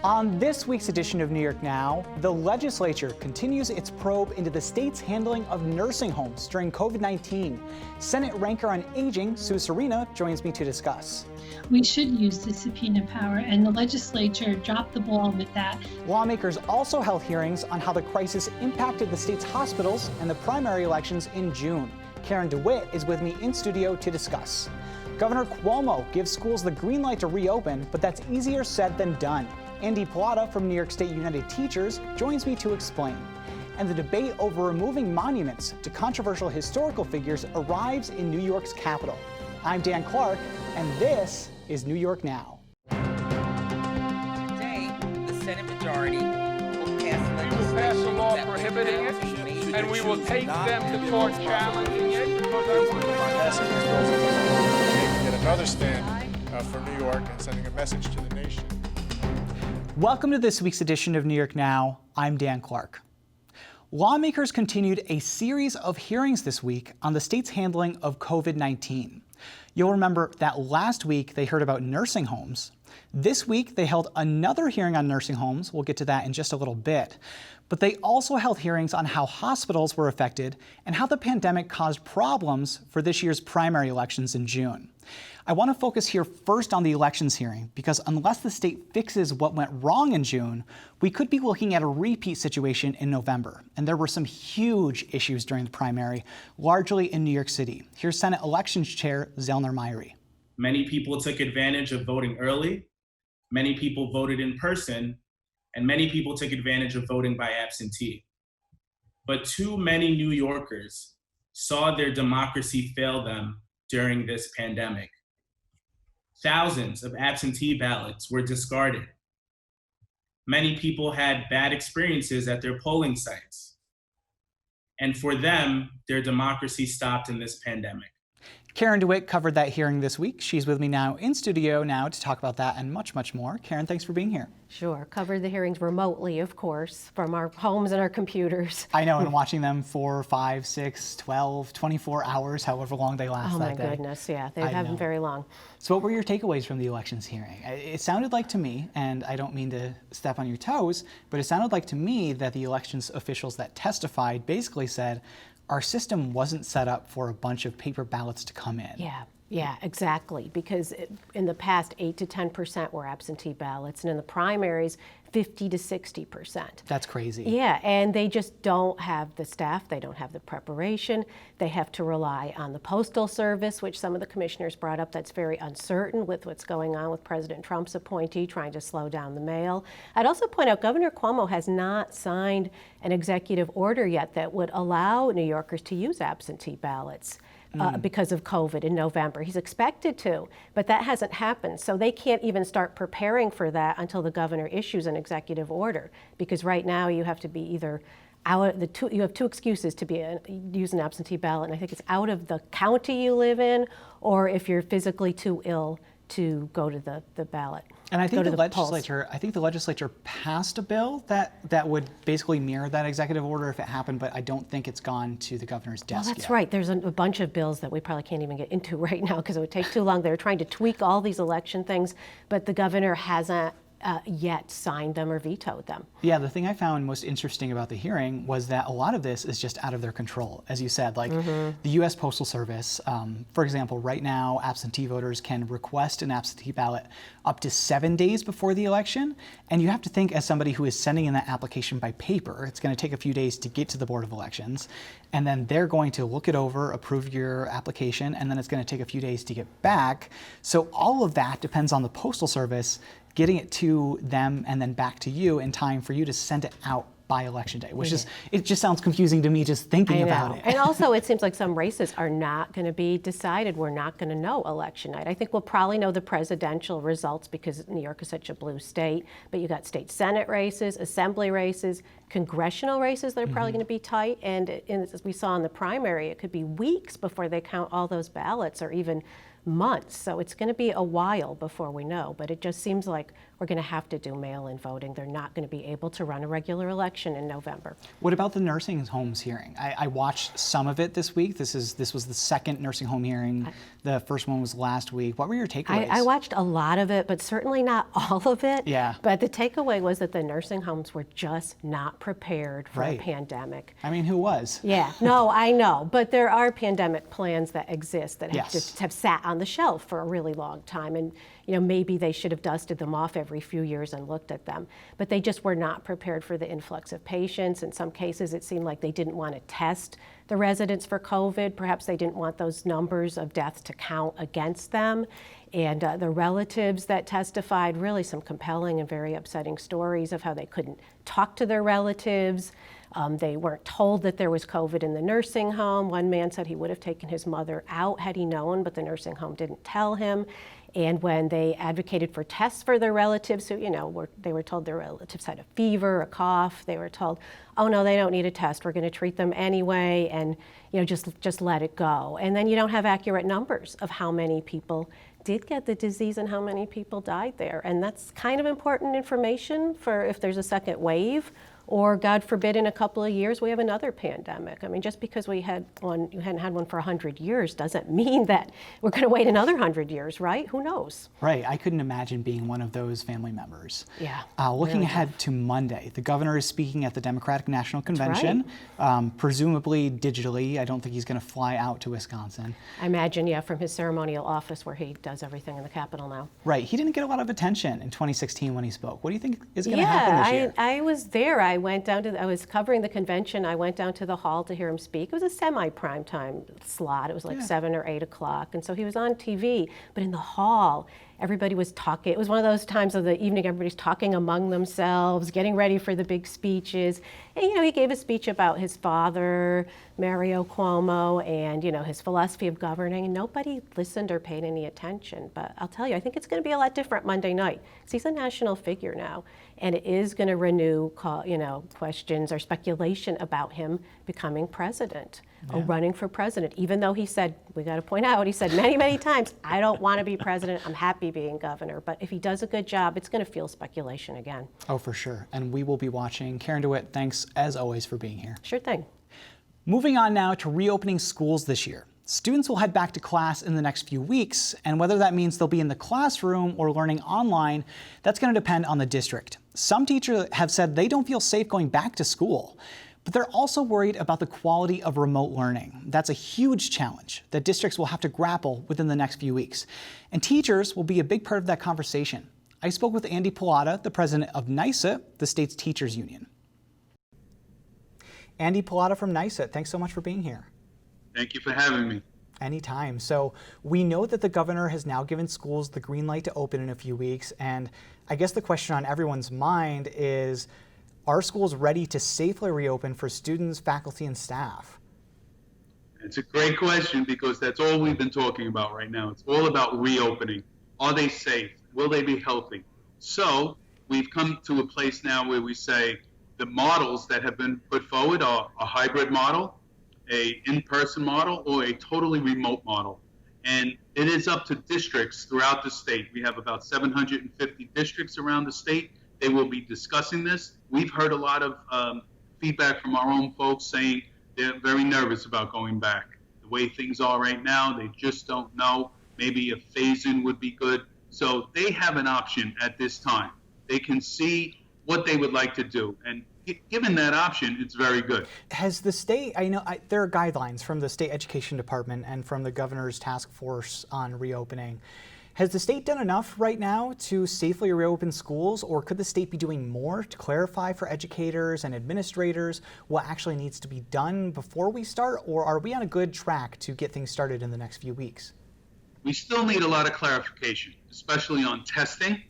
On this week's edition of New York Now, the legislature continues its probe into the state's handling of nursing homes during COVID-19. Senate Ranker on Aging, Sue Serena, joins me to discuss. We should use the subpoena power, and the legislature dropped the ball with that. Lawmakers also held hearings on how the crisis impacted the state's hospitals and the primary elections in June. Karen DeWitt is with me in studio to discuss. Governor Cuomo gives schools the green light to reopen, but that's easier said than done. Andy Plata from New York State United Teachers joins me to explain. And the debate over removing monuments to controversial historical figures arrives in New York's capital. I'm Dan Clark, and this is New York Now. Today, the Senate majority will pass We will pass a law prohibiting it, and we will take them to court challenging it. Taking another stand for New York and sending a message to the nation. Welcome to this week's edition of New York Now. I'm Dan Clark. Lawmakers continued a series of hearings this week on the state's handling of COVID-19. You'll remember that last week they heard about nursing homes. This week they held another hearing on nursing homes. We'll get to that in just a little bit. But they also held hearings on how hospitals were affected and how the pandemic caused problems for this year's primary elections in June. I want to focus here first on the elections hearing because unless the state fixes what went wrong in June, we could be looking at a repeat situation in November. And there were some huge issues during the primary, largely in New York City. Here's Senate Elections Chair Zellner Myrie. Many people took advantage of voting early. Many people voted in person, and many people took advantage of voting by absentee. But too many New Yorkers saw their democracy fail them during this pandemic. Thousands of absentee ballots were discarded. Many people had bad experiences at their polling sites. And for them, their democracy stopped in this pandemic. Karen DeWitt covered that hearing this week. She's with me now in studio now to talk about that and much, much more. Karen, thanks for being here. Sure. Covered the hearings remotely, of course, from our homes and our computers. I know, and watching them for 5, 6, 12, 24 hours, however long they last that day. Oh my goodness, yeah, they haven't been very long. So what were your takeaways from the elections hearing? It sounded like to me, and I don't mean to step on your toes, but it sounded like to me that the elections officials that testified basically said, our system wasn't set up for a bunch of paper ballots to come in. Yeah, exactly. Because in the past, 8 to 10% were absentee ballots, and in the primaries, 50 to 60%. That's crazy. Yeah, and they just don't have the staff, they don't have the preparation. They have to rely on the Postal Service, which some of the commissioners brought up that's very uncertain with what's going on with President Trump's appointee trying to slow down the mail. I'd also point out Governor Cuomo has not signed an executive order yet that would allow New Yorkers to use absentee ballots. Because of COVID in November. He's expected to, but that hasn't happened. So they can't even start preparing for that until the governor issues an executive order. Because right now you have to be either out of you have two excuses to use an absentee ballot, and I think it's out of the county you live in, or if you're physically too ill to go to the ballot. And I think the legislature passed a bill that would basically mirror that executive order if it happened, but I don't think it's gone to the governor's desk Well, that's yet. right. There's a bunch of bills that we probably can't even get into right now because it would take too long. They're trying to tweak all these election things, but the governor hasn't yet signed them or vetoed them. Yeah, the thing I found most interesting about the hearing was that a lot of this is just out of their control. As you said, like the U.S. Postal Service, for example, right now absentee voters can request an absentee ballot up to 7 days before the election. And you have to think, as somebody who is sending in that application by paper, it's going to take a few days to get to the Board of Elections. And then they're going to look it over, approve your application, and then it's going to take a few days to get back. So all of that depends on the Postal Service getting it to them and then back to you in time for you to send it out by Election Day, which is, it just sounds confusing to me just thinking about it. And also it seems like some races are not going to be decided. We're not going to know election night. I think we'll probably know the presidential results because New York is such a blue state, but you got state Senate races, assembly races, congressional races that are probably going to be tight. And as we saw in the primary, it could be weeks before they count all those ballots or even months. So it's going to be a while before we know, but it just seems like we're going to have to do mail-in voting. They're not going to be able to run a regular election in November. What about the nursing homes hearing? I watched some of it this week. This was the second nursing home hearing. The first one was last week. What were your takeaways? I watched a lot of it, but certainly not all of it. Yeah. But the takeaway was that the nursing homes were just not prepared for Right. a pandemic. I mean, who was? Yeah, no, I know, but there are pandemic plans that exist that have Yes. just have sat on the shelf for a really long time, and maybe they should have dusted them off every few years and looked at them, but they just were not prepared for the influx of patients. In some cases, it seemed like they didn't want to test the residents for COVID. Perhaps they didn't want those numbers of deaths to count against them. And the relatives that testified, really some compelling and very upsetting stories of how they couldn't talk to their relatives. They weren't told that there was COVID in the nursing home. One man said he would have taken his mother out had he known, but the nursing home didn't tell him. And when they advocated for tests for their relatives, who, they were told their relatives had a fever, a cough, they were told, oh no, they don't need a test, we're going to treat them anyway, and just let it go. And then you don't have accurate numbers of how many people did get the disease and how many people died there. And that's kind of important information for if there's a second wave, or God forbid in a couple of years we have another pandemic. I mean, just because you hadn't had one for 100 years doesn't mean that we're going to wait another 100 years, right? Who knows? Right. I couldn't imagine being one of those family members. Yeah. Looking really ahead to Monday, the governor is speaking at the Democratic National Convention, presumably digitally. I don't think he's going to fly out to Wisconsin. I imagine, yeah, from his ceremonial office where he does everything in the Capitol now. Right. He didn't get a lot of attention in 2016 when he spoke. What do you think is going to happen this year? I was there. I was covering the convention. I went down to the hall to hear him speak. It was a semi-prime time slot. It was like 7 or 8 o'clock. And so he was on TV, but in the hall, everybody was talking. It was one of those times of the evening, everybody's talking among themselves, getting ready for the big speeches. And, he gave a speech about his father, Mario Cuomo, and, his philosophy of governing, and nobody listened or paid any attention. But I'll tell you, I think it's going to be a lot different Monday night, because he's a national figure now, and it is going to renew, questions or speculation about him becoming president. Or running for president, even though he said, we got to point out, he said many, many times, I don't want to be president, I'm happy being governor. But if he does a good job, it's going to fuel speculation again. Oh, for sure. And we will be watching. Karen DeWitt, thanks as always for being here. Sure thing. Moving on now to reopening schools this year. Students will head back to class in the next few weeks, and whether that means they'll be in the classroom or learning online, that's going to depend on the district. Some teachers have said they don't feel safe going back to school. But they're also worried about the quality of remote learning. That's a huge challenge that districts will have to grapple within the next few weeks. And teachers will be a big part of that conversation. I spoke with Andy Pallotta, the president of NYSUT, the state's teachers union. Andy Pallotta from NYSUT, thanks so much for being here. Thank you for having me. Anytime. So we know that the governor has now given schools the green light to open in a few weeks. And I guess the question on everyone's mind is, are schools ready to safely reopen for students, faculty, and staff? It's a great question because that's all we've been talking about right now. It's all about reopening. Are they safe? Will they be healthy? So we've come to a place now where we say the models that have been put forward are a hybrid model, a in-person model, or a totally remote model. And it is up to districts throughout the state. We have about 750 districts around the state. They will be discussing this. We've heard a lot of feedback from our own folks saying they're very nervous about going back. The way things are right now, they just don't know. Maybe a phase-in would be good. So they have an option at this time. They can see what they would like to do. And given that option, it's very good. Has the state, there are guidelines from the state education department and from the governor's task force on reopening. Has the state done enough right now to safely reopen schools, or could the state be doing more to clarify for educators and administrators what actually needs to be done before we start, or are we on a good track to get things started in the next few weeks? We still need a lot of clarification, especially on testing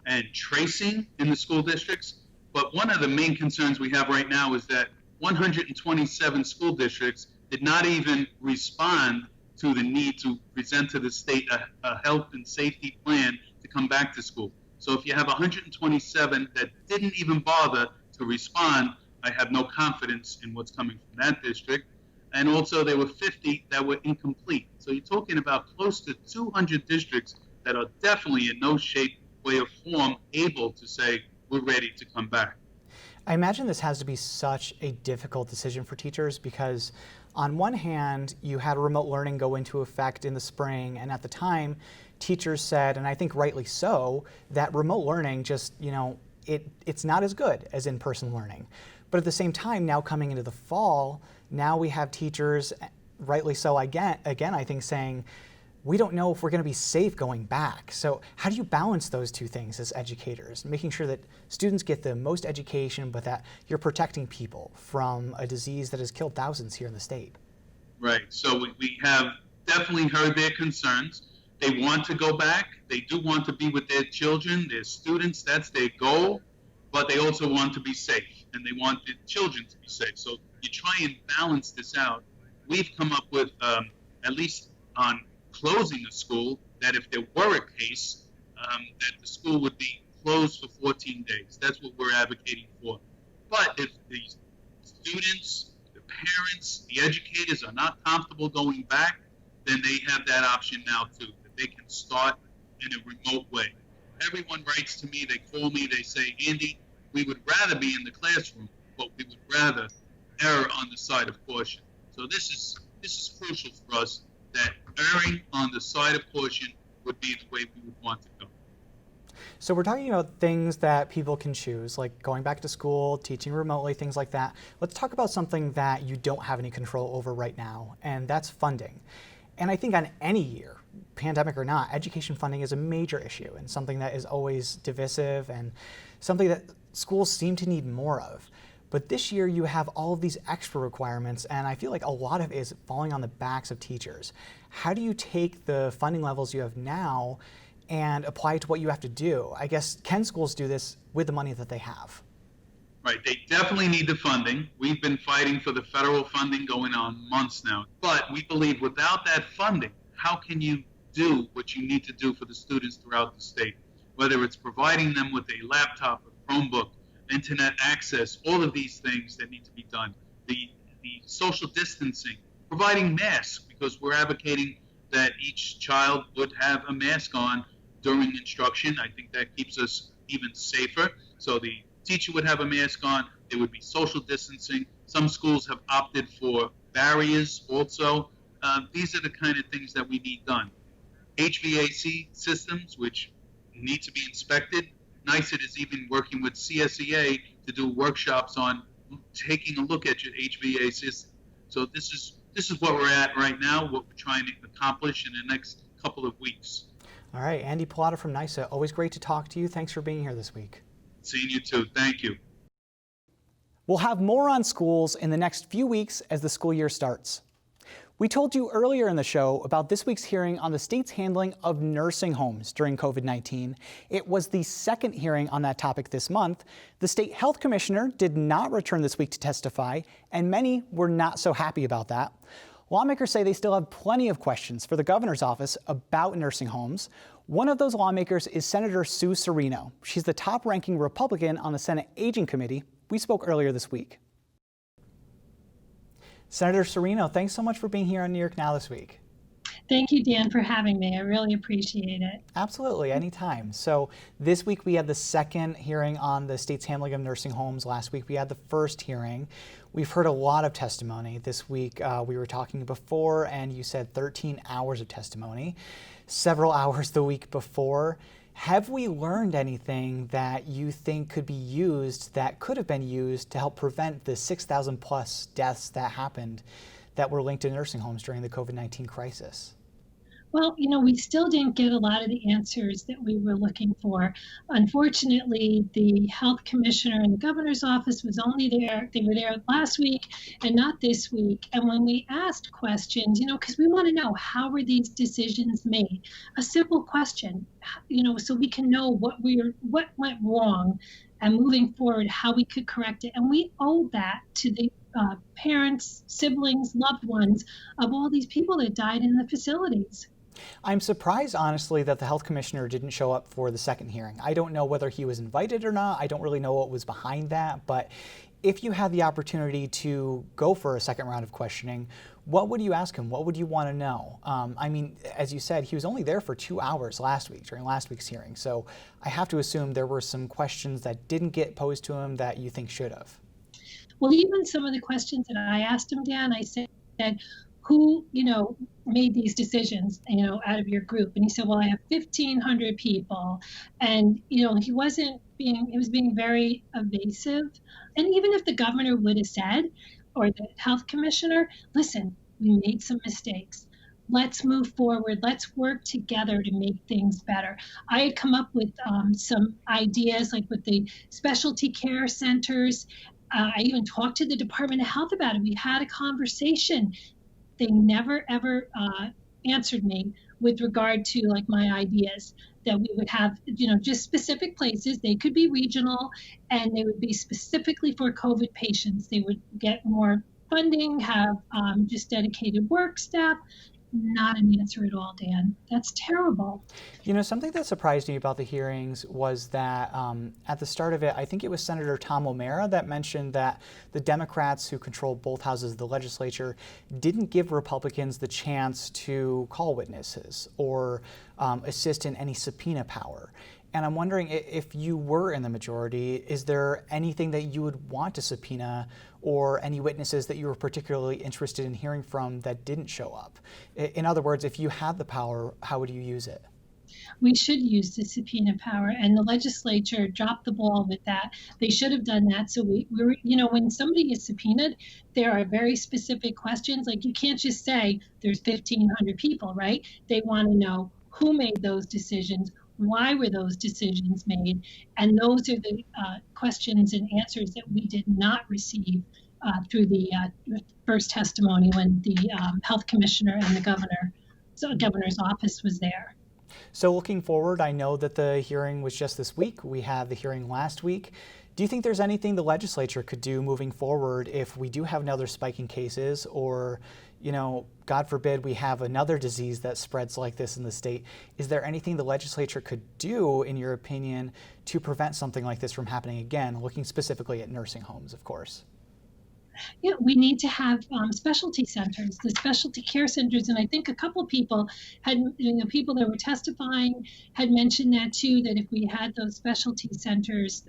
and tracing in the school districts. But one of the main concerns we have right now is that 127 school districts did not even respond to the need to present to the state a health and safety plan to come back to school. So if you have 127 that didn't even bother to respond, I have no confidence in what's coming from that district. and also there were 50 that were incomplete. So you're talking about close to 200 districts that are definitely in no shape, way, or form able to say, we're ready to come back. I imagine this has to be such a difficult decision for teachers because on one hand, you had remote learning go into effect in the spring, and at the time, teachers said, and I think rightly so, that remote learning just, it's not as good as in-person learning. But at the same time, now coming into the fall, now we have teachers, rightly so again, I think, saying, we don't know if we're going to be safe going back. So how do you balance those two things as educators, making sure that students get the most education, but that you're protecting people from a disease that has killed thousands here in the state? Right. So we have definitely heard their concerns. They want to go back. They do want to be with their children, their students. That's their goal. But they also want to be safe, and they want the children to be safe. So you try and balance this out. We've come up with, at least on closing a school, that if there were a case, that the school would be closed for 14 days. That's what we're advocating for. But if the students, the parents, the educators are not comfortable going back, then they have that option now too, that they can start in a remote way. Everyone writes to me, they call me, they say, Andy, we would rather be in the classroom, but we would rather err on the side of caution. So this is crucial for us, that erring on the side of caution would be the way we would want to go. So we're talking about things that people can choose, like going back to school, teaching remotely, things like that. Let's talk about something that you don't have any control over right now, and that's funding. And I think on any year, pandemic or not, education funding is a major issue and something that is always divisive and something that schools seem to need more of. But this year you have all of these extra requirements, and I feel like a lot of it is falling on the backs of teachers. How do you take the funding levels you have now and apply it to what you have to do? I guess, can schools do this with the money that they have? Right, they definitely need the funding. We've been fighting for the federal funding going on months now. But we believe without that funding, how can you do what you need to do for the students throughout the state? Whether it's providing them with a laptop, a Chromebook, internet access, all of these things that need to be done. The social distancing, providing masks, because we're advocating that each child would have a mask on during instruction. I think that keeps us even safer. So the teacher would have a mask on, there would be social distancing. Some schools have opted for barriers also. These are the kind of things that we need done. HVAC systems, which need to be inspected. NYSET is even working with CSEA to do workshops on taking a look at your HVAC system. So this is where we're at right now, what we're trying to accomplish in the next couple of weeks. All right, Andy Pilata from NYSET, always great to talk to you. Thanks for being here this week. Seeing you too. Thank you. We'll have more on schools in the next few weeks as the school year starts. We told you earlier in the show about this week's hearing on the state's handling of nursing homes during COVID-19. It was the second hearing on that topic this month. The state health commissioner did not return this week to testify, and many were not so happy about that. Lawmakers say they still have plenty of questions for the governor's office about nursing homes. One of those lawmakers is Senator Sue Serino. She's the top-ranking Republican on the Senate Aging Committee. We spoke earlier this week. Senator Serino, thanks so much for being here on New York Now this week. Thank you, Dan, for having me. I really appreciate it. Absolutely, anytime. So this week we had the second hearing on the state's handling of nursing homes. Last week we had the first hearing. We've heard a lot of testimony. This week we were talking before, and you said 13 hours of testimony, several hours the week before. Have we learned anything that you think could be used, that could have been used to help prevent the 6,000 plus deaths that happened that were linked to nursing homes during the COVID-19 crisis? Well, we still didn't get a lot of the answers that we were looking for. Unfortunately, the health commissioner and the governor's office was only there. They were there last week and not this week. And when we asked questions, because we want to know, how were these decisions made? A simple question, so we can know what went wrong, and moving forward, how we could correct it. And we owe that to the parents, siblings, loved ones of all these people that died in the facilities. I'm surprised, honestly, that the health commissioner didn't show up for the second hearing. I don't know whether he was invited or not. I don't really know what was behind that, but If you had the opportunity to go for a second round of questioning, what would you ask him? What would you want to know? I mean, as you said, he was only there for 2 hours last week, during last week's hearing. So I have to assume there were some questions that didn't get posed to him that you think should have. Well, even some of the questions that I asked him, Dan, I said, who, made these decisions, out of your group? And he said, well, I have 1,500 people. And, he was being very evasive. And even if the governor would have said, or the health commissioner, listen, we made some mistakes. Let's move forward. Let's work together to make things better. I had come up with some ideas, like with the specialty care centers. I even talked to the Department of Health about it. We had a conversation. They never, ever answered me with regard to like my ideas that we would have, just specific places. They could be regional and they would be specifically for COVID patients. They would get more funding, have just dedicated work staff. Not an answer at all, Dan. That's terrible. Something that surprised me about the hearings was that at the start of it, I think it was Senator Tom O'Mara that mentioned that the Democrats who control both houses of the legislature didn't give Republicans the chance to call witnesses or assist in any subpoena power. And I'm wondering, if you were in the majority, is there anything that you would want to subpoena or any witnesses that you were particularly interested in hearing from that didn't show up? In other words, if you had the power, how would you use it? We should use the subpoena power, and the legislature dropped the ball with that. They should have done that. So we were, when somebody is subpoenaed, there are very specific questions. Like, you can't just say there's 1,500 people, right? They want to know who made those decisions. Why were those decisions made? And those are the questions and answers that we did not receive through the first testimony when the health commissioner and the governor's office was there. So looking forward, I know that the hearing was just this week. We had the hearing last week. Do you think there's anything the legislature could do moving forward if we do have another spike in cases, or, God forbid, we have another disease that spreads like this in the state? Is there anything the legislature could do, in your opinion, to prevent something like this from happening again, looking specifically at nursing homes, of course? Yeah, we need to have specialty centers, the specialty care centers. And I think a couple people had, people that were testifying had mentioned that too, that if we had those specialty centers,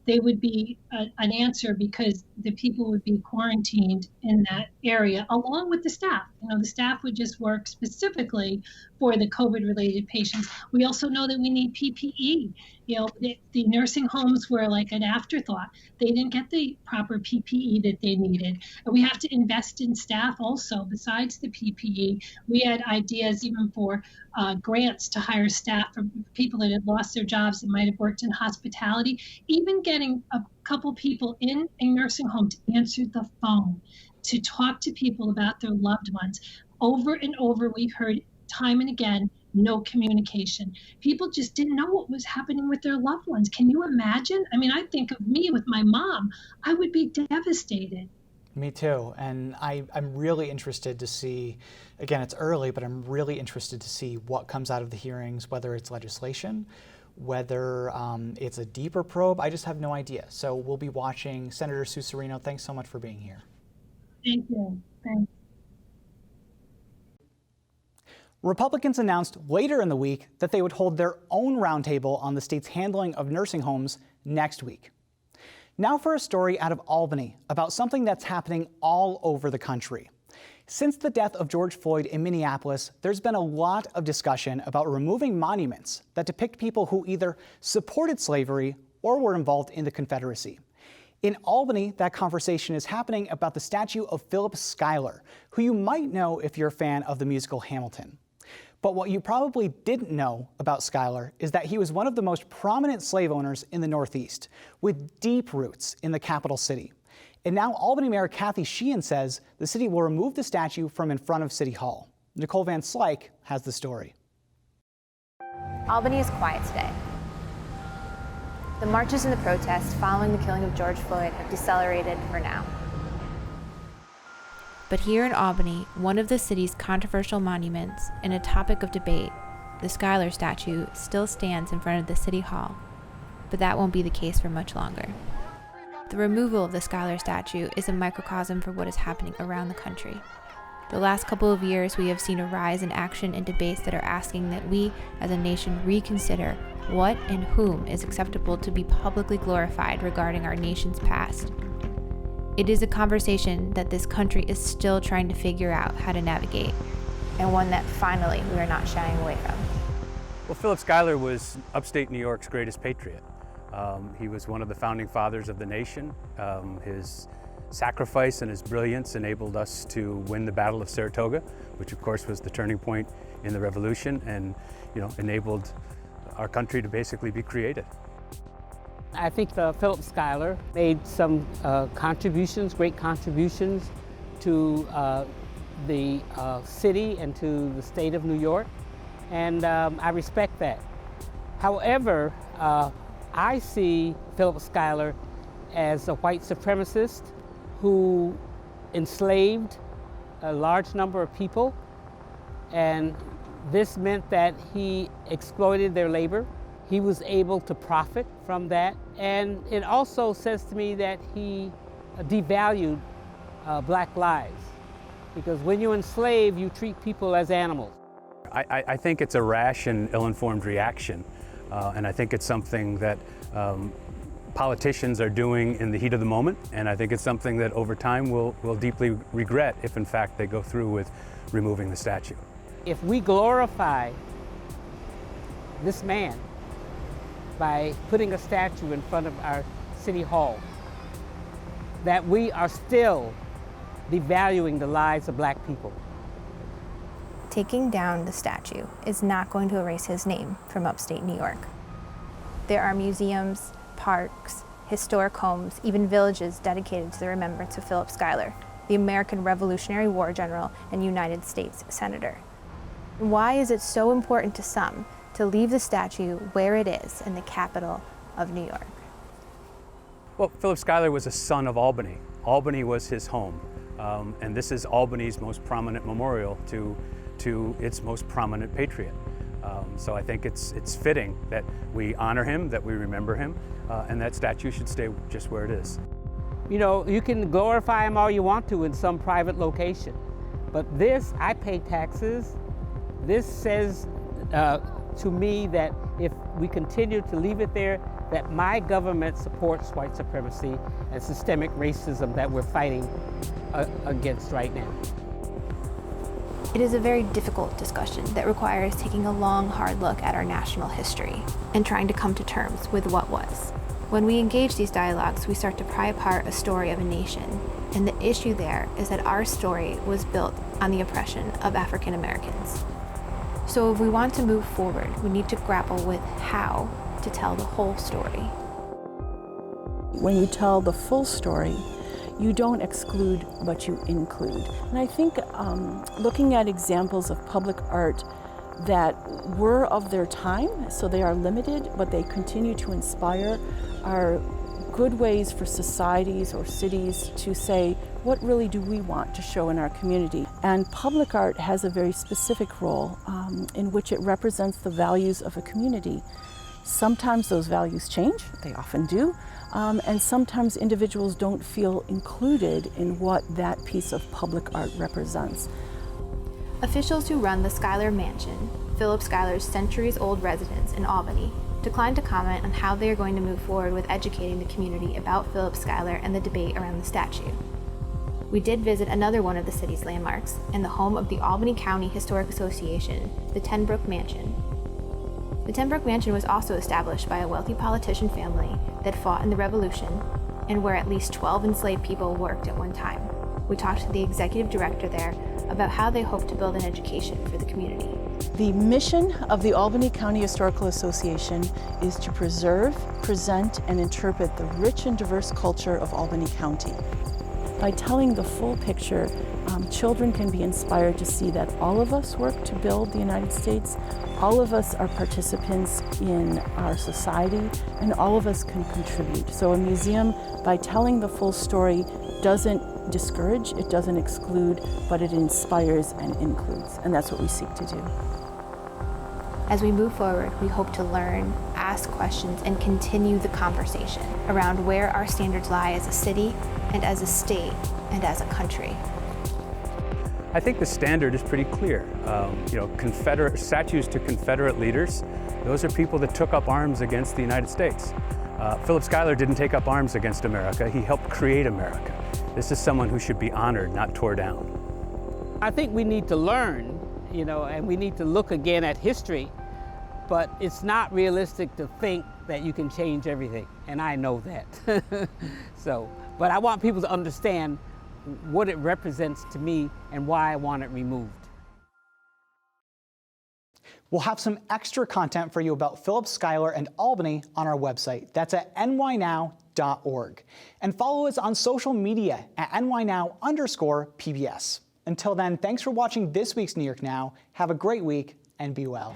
they would be an answer, because the people would be quarantined in that area along with the staff. The staff would just work specifically for the COVID-related patients. We also know that we need PPE. The nursing homes were like an afterthought. They didn't get the proper PPE that they needed. And we have to invest in staff also, besides the PPE. We had ideas even for grants to hire staff for people that had lost their jobs that might have worked in hospitality, even getting a couple people in a nursing home to answer the phone, to talk to people about their loved ones. Over and over, we've heard time and again, no communication. People just didn't know what was happening with their loved ones. Can you imagine? I mean, I think of me with my mom. I would be devastated. Me too. And I'm really interested to see, again, it's early, but I'm really interested to see what comes out of the hearings, whether it's legislation, whether it's a deeper probe. I just have no idea. So we'll be watching. Senator Sue Serino, thanks so much for being here. Thank you. Thanks. Republicans announced later in the week that they would hold their own roundtable on the state's handling of nursing homes next week. Now for a story out of Albany about something that's happening all over the country. Since the death of George Floyd in Minneapolis, there's been a lot of discussion about removing monuments that depict people who either supported slavery or were involved in the Confederacy. In Albany, that conversation is happening about the statue of Philip Schuyler, who you might know if you're a fan of the musical Hamilton. But what you probably didn't know about Schuyler is that he was one of the most prominent slave owners in the Northeast, with deep roots in the capital city. And now Albany Mayor Kathy Sheehan says the city will remove the statue from in front of City Hall. Nicole Van Slyke has the story. Albany is quiet today. The marches and the protests following the killing of George Floyd have decelerated for now. But here in Albany, one of the city's controversial monuments and a topic of debate, the Schuyler statue, still stands in front of the City Hall. But that won't be the case for much longer. The removal of the Schuyler statue is a microcosm for what is happening around the country. The last couple of years, we have seen a rise in action and debates that are asking that we, as a nation, reconsider what and whom is acceptable to be publicly glorified regarding our nation's past. It is a conversation that this country is still trying to figure out how to navigate. And one that finally we are not shying away from. Well, Philip Schuyler was upstate New York's greatest patriot. He was one of the founding fathers of the nation. His sacrifice and his brilliance enabled us to win the Battle of Saratoga, which of course was the turning point in the Revolution, and enabled our country to basically be created. I think Philip Schuyler made some contributions, great contributions to the city and to the state of New York, and I respect that. However, I see Philip Schuyler as a white supremacist who enslaved a large number of people, and this meant that he exploited their labor. He was able to profit from that, and it also says to me that he devalued black lives, because when you enslave, you treat people as animals. I think it's a rash and ill-informed reaction, and I think it's something that politicians are doing in the heat of the moment, and I think it's something that over time we'll deeply regret if in fact they go through with removing the statue. If we glorify this man by putting a statue in front of our city hall, that we are still devaluing the lives of black people. Taking down the statue is not going to erase his name from upstate New York. There are museums, parks, historic homes, even villages dedicated to the remembrance of Philip Schuyler, the American Revolutionary War general and United States Senator. Why is it so important to some to leave the statue where it is in the capital of New York? Well, Philip Schuyler was a son of Albany. Albany was his home, and this is Albany's most prominent memorial to its most prominent patriot. So I think it's fitting that we honor him, that we remember him, and that statue should stay just where it is. You know, you can glorify him all you want to in some private location, but this, I pay taxes. This says to me that if we continue to leave it there, that my government supports white supremacy and systemic racism that we're fighting against right now. It is a very difficult discussion that requires taking a long, hard look at our national history and trying to come to terms with what was. When we engage these dialogues, we start to pry apart a story of a nation, and the issue there is that our story was built on the oppression of African Americans. So if we want to move forward, we need to grapple with how to tell the whole story. When you tell the full story, you don't exclude, but you include. And I think looking at examples of public art that were of their time, so they are limited, but they continue to inspire, are good ways for societies or cities to say, what really do we want to show in our community? And public art has a very specific role in which it represents the values of a community. Sometimes those values change, they often do, and sometimes individuals don't feel included in what that piece of public art represents. Officials who run the Schuyler Mansion, Philip Schuyler's centuries-old residence in Albany, declined to comment on how they are going to move forward with educating the community about Philip Schuyler and the debate around the statue. We did visit another one of the city's landmarks and the home of the Albany County Historic Association, the Ten Broeck Mansion. The Ten Broeck Mansion was also established by a wealthy politician family that fought in the Revolution and where at least 12 enslaved people worked at one time. We talked to the executive director there about how they hope to build an education for the community. The mission of the Albany County Historical Association is to preserve, present, and interpret the rich and diverse culture of Albany County. By telling the full picture, children can be inspired to see that all of us work to build the United States, all of us are participants in our society, and all of us can contribute. So a museum, by telling the full story, doesn't discourage, it doesn't exclude, but it inspires and includes, and that's what we seek to do. As we move forward, we hope to learn, ask questions and continue the conversation around where our standards lie as a city and as a state and as a country. I think the standard is pretty clear. Confederate statues to Confederate leaders, those are people that took up arms against the United States. Philip Schuyler didn't take up arms against America, he helped create America. This is someone who should be honored, not tore down. I think we need to learn, and we need to look again at history, but it's not realistic to think that you can change everything, and I know that. But I want people to understand what it represents to me and why I want it removed. We'll have some extra content for you about Philip Schuyler and Albany on our website. That's at nynow.org. And follow us on social media at nynow_PBS. Until then, thanks for watching this week's New York Now. Have a great week and be well.